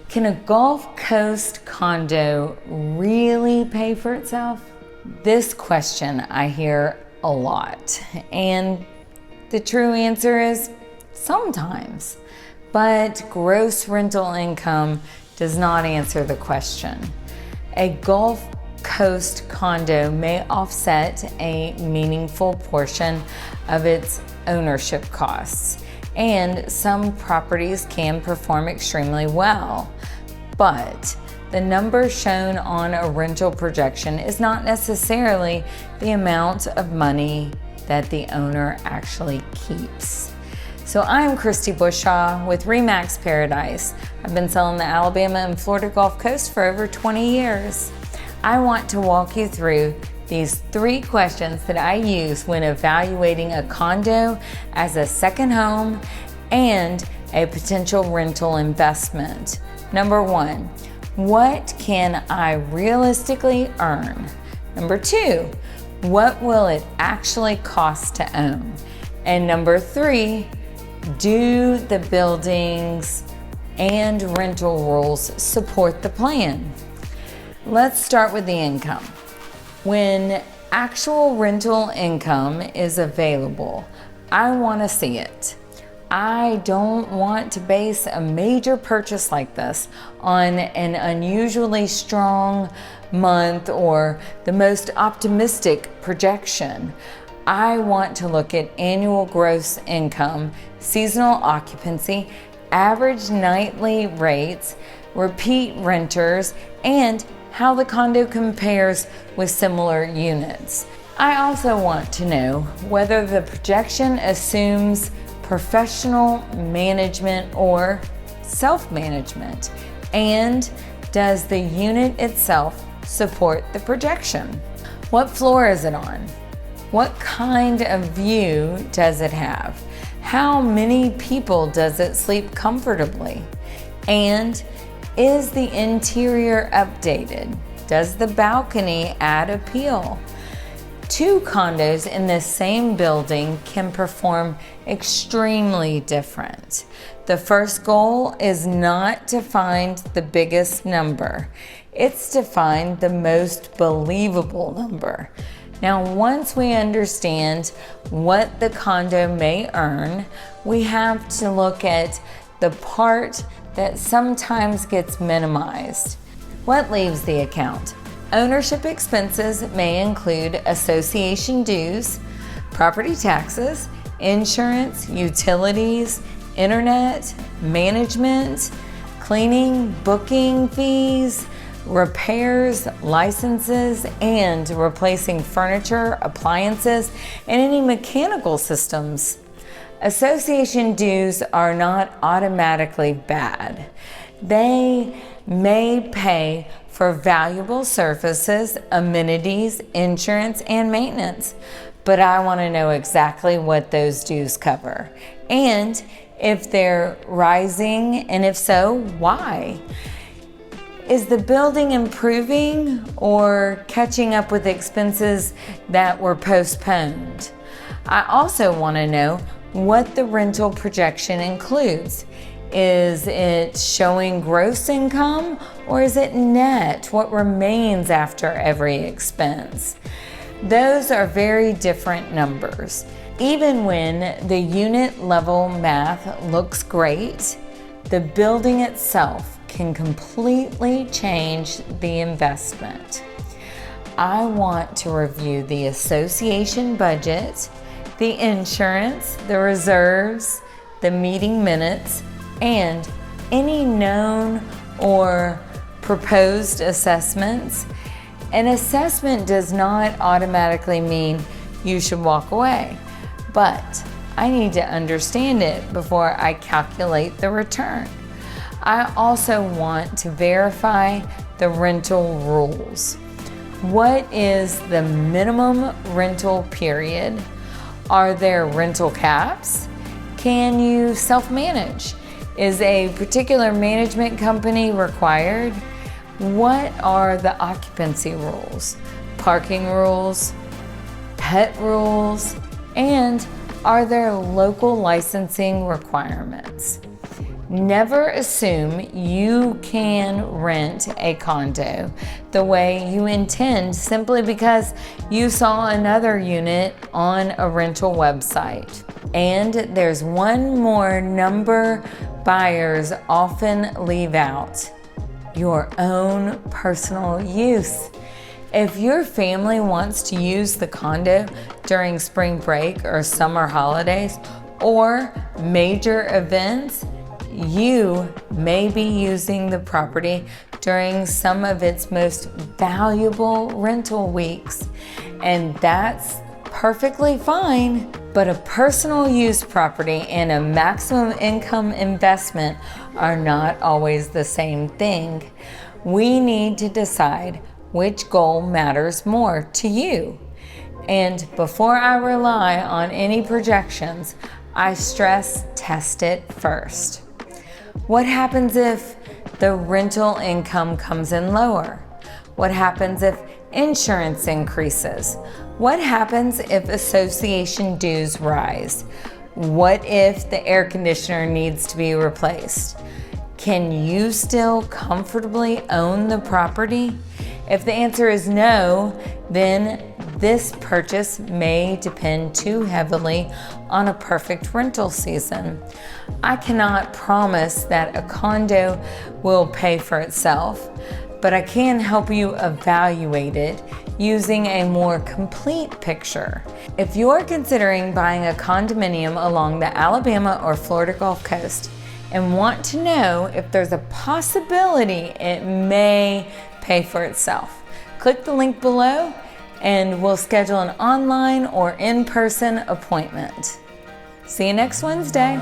Can a Gulf Coast condo really pay for itself? This question I hear a lot, and the true answer is sometimes. But gross rental income does not answer the question. A Gulf Coast condo may offset a meaningful portion of its ownership costs, and some properties can perform extremely well. But the number shown on a rental projection is not necessarily the amount of money that the owner actually keeps. So I'm Kristy Bushaw with RE/MAX Paradise. I've been selling the Alabama and Florida Gulf Coast for over 20 years. I want to walk you through these 3 questions that I use when evaluating a condo as a second home and a potential rental investment. Number 1, what can I realistically earn? Number 2, what will it actually cost to own? And number 3, do the buildings and rental rules support the plan? Let's start with the income. When actual rental income is available, I want to see it. I don't want to base a major purchase like this on an unusually strong month or the most optimistic projection. I want to look at annual gross income, seasonal occupancy, average nightly rates, repeat renters, and how the condo compares with similar units. I also want to know whether the projection assumes professional management or self-management, and does the unit itself support the projection? What floor is it on? What kind of view does it have? How many people does it sleep comfortably? And is the interior updated? Does the balcony add appeal? 2 condos in the same building can perform extremely different. The first goal is not to find the biggest number. It's to find the most believable number. Now, once we understand what the condo may earn, we have to look at the part that sometimes gets minimized. What leaves the account? Ownership expenses may include association dues, property taxes, insurance, utilities, internet, management, cleaning, booking fees, repairs, licenses, and replacing furniture, appliances, and any mechanical systems. Association dues are not automatically bad. They may pay for valuable services, amenities, insurance, and maintenance, but I want to know exactly what those dues cover and if they're rising, and if so, why? Is the building improving or catching up with expenses that were postponed? I also want to know what the rental projection includes. Is it showing gross income or is it net, what remains after every expense? Those are very different numbers. Even when the unit level math looks great, the building itself can completely change the investment. I want to review the association budget, the insurance, the reserves, the meeting minutes, and any known or proposed assessments. An assessment does not automatically mean you should walk away, but I need to understand it before I calculate the return. I also want to verify the rental rules. What is the minimum rental period? Are there rental caps? Can you self-manage? Is a particular management company required? What are the occupancy rules, parking rules, pet rules, and are there local licensing requirements? Never assume you can rent a condo the way you intend simply because you saw another unit on a rental website. And there's one more number buyers often leave out: your own personal use. If your family wants to use the condo during spring break or summer holidays or major events, you may be using the property during some of its most valuable rental weeks, and that's perfectly fine. But a personal use property and a maximum income investment are not always the same thing. We need to decide which goal matters more to you. And before I rely on any projections, I stress test it first. What happens if the rental income comes in lower? What happens if insurance increases? What happens if association dues rise? What if the air conditioner needs to be replaced? Can you still comfortably own the property? If the answer is no, then this purchase may depend too heavily on a perfect rental season. I cannot promise that a condo will pay for itself, but I can help you evaluate it using a more complete picture. If you're considering buying a condominium along the Alabama or Florida Gulf Coast and want to know if there's a possibility it may pay for itself, click the link below and we'll schedule an online or in-person appointment. See you next Wednesday.